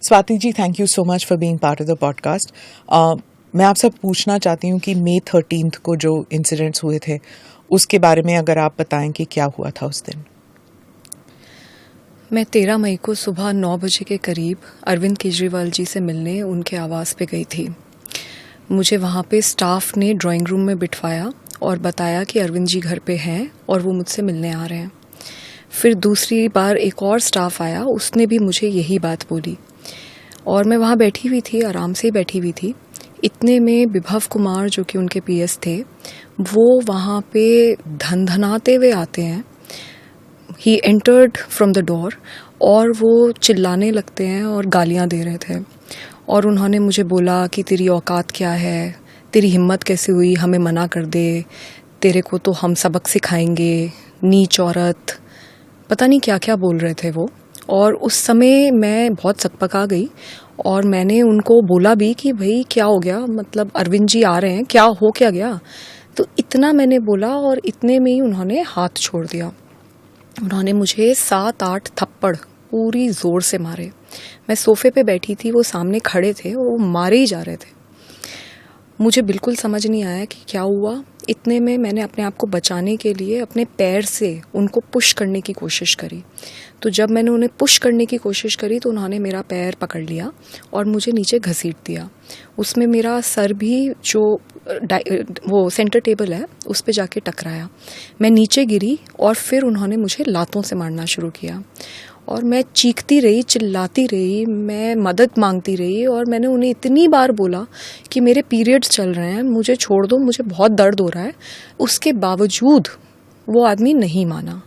Swati ji, thank you so much for being part of the podcast. मैं आपसे पूछना चाहती हूँ कि मई 13 को जो इंसिडेंट्स हुए थे उसके बारे में अगर आप बताएं कि क्या हुआ था उस दिन। मैं 13 मई को सुबह 9 बजे के करीब अरविंद केजरीवाल जी से मिलने उनके आवास पे गई थी। मुझे वहाँ पे स्टाफ ने ड्राइंग रूम में बिठवाया और बताया कि अरविंद जी घर पे हैं और वो मुझसे मिलने आ रहे हैं। फिर दूसरी बार एक और स्टाफ आया, उसने भी मुझे यही बात बोली और मैं वहाँ बैठी हुई थी, आराम से ही बैठी हुई थी। इतने में विभव कुमार जो कि उनके पीएस थे, वो वहाँ पे धनधनाते हुए आते हैं। He entered from the door और वो चिल्लाने लगते हैं और गालियाँ दे रहे थे और उन्होंने मुझे बोला कि तेरी औकात क्या है, तेरी हिम्मत कैसे हुई हमें मना कर दे, तेरे को तो हम सबक सिखाएंगे, नीच औरत, पता नहीं क्या क्या बोल रहे थे वो। और उस समय मैं बहुत सकपका गई और मैंने उनको बोला भी कि भाई क्या हो गया, मतलब अरविंद जी आ रहे हैं, क्या हो क्या गया। तो इतना मैंने बोला और इतने में ही उन्होंने हाथ छोड़ दिया। उन्होंने मुझे 7-8 थप्पड़ पूरी ज़ोर से मारे। मैं सोफे पे बैठी थी, वो सामने खड़े थे और वो मारे ही जा रहे थे। मुझे बिल्कुल समझ नहीं आया कि क्या हुआ। इतने में मैंने अपने आप को बचाने के लिए अपने पैर से उनको पुश करने की कोशिश करी। तो जब मैंने उन्हें पुश करने की कोशिश करी तो उन्होंने मेरा पैर पकड़ लिया और मुझे नीचे घसीट दिया। उसमें मेरा सर भी जो वो सेंटर टेबल है उस पे जाके टकराया। मैं नीचे गिरी और फिर उन्होंने मुझे लातों से मारना शुरू किया और मैं चीखती रही, चिल्लाती रही, मैं मदद मांगती रही और मैंने उन्हें इतनी बार बोला कि मेरे पीरियड्स चल रहे हैं, मुझे छोड़ दो, मुझे बहुत दर्द हो रहा है। उसके बावजूद वो आदमी नहीं माना।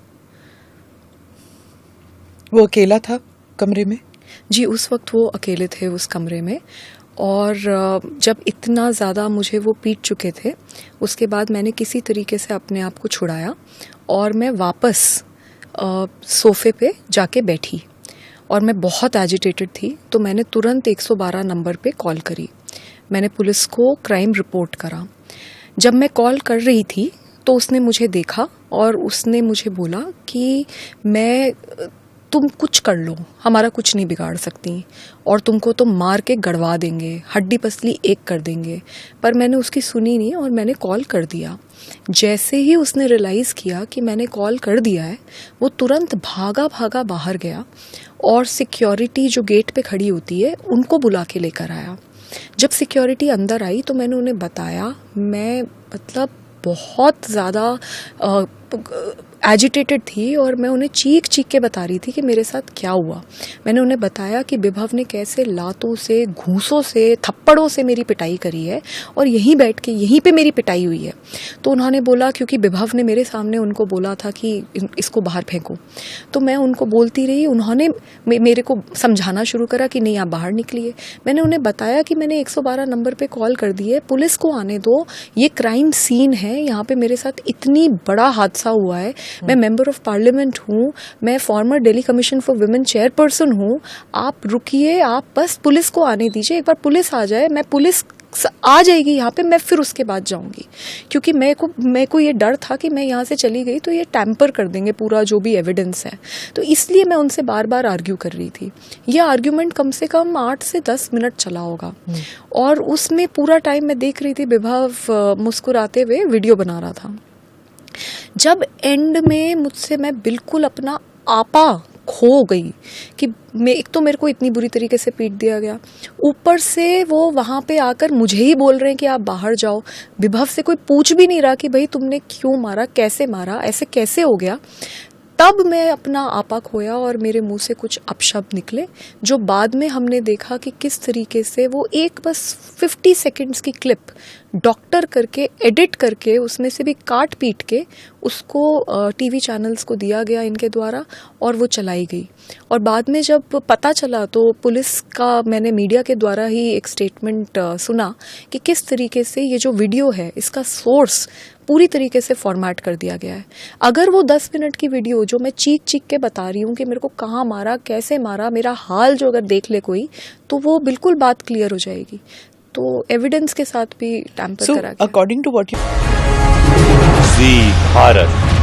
वो अकेला था कमरे में? जी, उस वक्त वो अकेले थे उस कमरे में। और जब इतना ज़्यादा मुझे वो पीट चुके थे, उसके बाद मैंने किसी तरीके से अपने आप को छुड़ाया और मैं वापस सोफे पे जाके बैठी और मैं बहुत एजिटेटेड थी। तो मैंने तुरंत 112 नंबर पे कॉल करी। मैंने पुलिस को क्राइम रिपोर्ट करा। जब मैं कॉल कर रही थी तो उसने मुझे देखा और उसने मुझे बोला कि तुम कुछ कर लो, हमारा कुछ नहीं बिगाड़ सकती और तुमको तो मार के गड़वा देंगे, हड्डी पसली एक कर देंगे। पर मैंने उसकी सुनी नहीं और मैंने कॉल कर दिया। जैसे ही उसने रियलाइज़ किया कि मैंने कॉल कर दिया है, वो तुरंत भागा भागा बाहर गया और सिक्योरिटी जो गेट पे खड़ी होती है उनको बुला के लेकर आया। जब सिक्योरिटी अंदर आई तो मैंने उन्हें बताया, मैं मतलब बहुत ज़्यादा एजिटेटेड थी और मैं उन्हें चीख चीख के बता रही थी कि मेरे साथ क्या हुआ। मैंने उन्हें बताया कि विभव ने कैसे लातों से, घूंसों से, थप्पड़ों से मेरी पिटाई करी है और यहीं बैठ के यहीं पे मेरी पिटाई हुई है। तो उन्होंने बोला, क्योंकि विभव ने मेरे सामने उनको बोला था कि इसको बाहर फेंको, तो मैं उनको बोलती रही। उन्होंने मेरे को समझाना शुरू करा कि नहीं आप बाहर निकलिए। मैंने उन्हें बताया कि मैंने 112 नंबर पर कॉल कर दी है, पुलिस को आने दो, ये क्राइम सीन है, यहाँ पे मेरे साथ इतनी बड़ा हादसा हुआ है, मैं मेंबर ऑफ पार्लियामेंट हूँ, मैं farmer Delhi commission for women chairperson हूँ, आप रुकिए, आप बस पुलिस को आने दीजिए, एक बार पुलिस आ जाए, मैं पुलिस आ जाएगी यहाँ पे, मैं फिर उसके बाद जाऊँगी। क्योंकि मेरे को ये डर था कि मैं यहाँ से चली गई तो ये टैम्पर कर देंगे पूरा जो भी एविडेंस है। तो इसलिए मैं उनसे बार बार आर्ग्यू कर रही थी। ये आर्ग्यूमेंट कम से कम 8 से 10 मिनट चला होगा और उसमें पूरा टाइम मैं देख रही थी विभव मुस्कुराते हुए वीडियो बना रहा था। जब एंड में मैं बिल्कुल अपना आपा खो गई कि एक तो मेरे को इतनी बुरी तरीके से पीट दिया गया, ऊपर से वो वहाँ पे आकर मुझे ही बोल रहे हैं कि आप बाहर जाओ। विभव से कोई पूछ भी नहीं रहा कि भाई तुमने क्यों मारा, कैसे मारा, ऐसे कैसे हो गया। तब मैं अपना आपा खोया और मेरे मुंह से कुछ अपशब्द निकले, जो बाद में हमने देखा कि किस तरीके से वो एक बस 50 सेकंड्स की क्लिप डॉक्टर करके, एडिट करके, उसमें से भी काट पीट के उसको टीवी चैनल्स को दिया गया इनके द्वारा और वो चलाई गई। और बाद में जब पता चला तो पुलिस का मैंने मीडिया के द्वारा ही एक स्टेटमेंट सुना कि किस तरीके से ये जो वीडियो है इसका सोर्स पूरी तरीके से फॉर्मेट कर दिया गया है। अगर वो 10 मिनट की वीडियो जो मैं चीख चीख के बता रही हूँ कि मेरे को कहाँ मारा, कैसे मारा, मेरा हाल जो अगर देख ले कोई, तो वो बिल्कुल बात क्लियर हो जाएगी। तो एविडेंस के साथ भी टैम्पर करा गया। According to what Zee Bharat.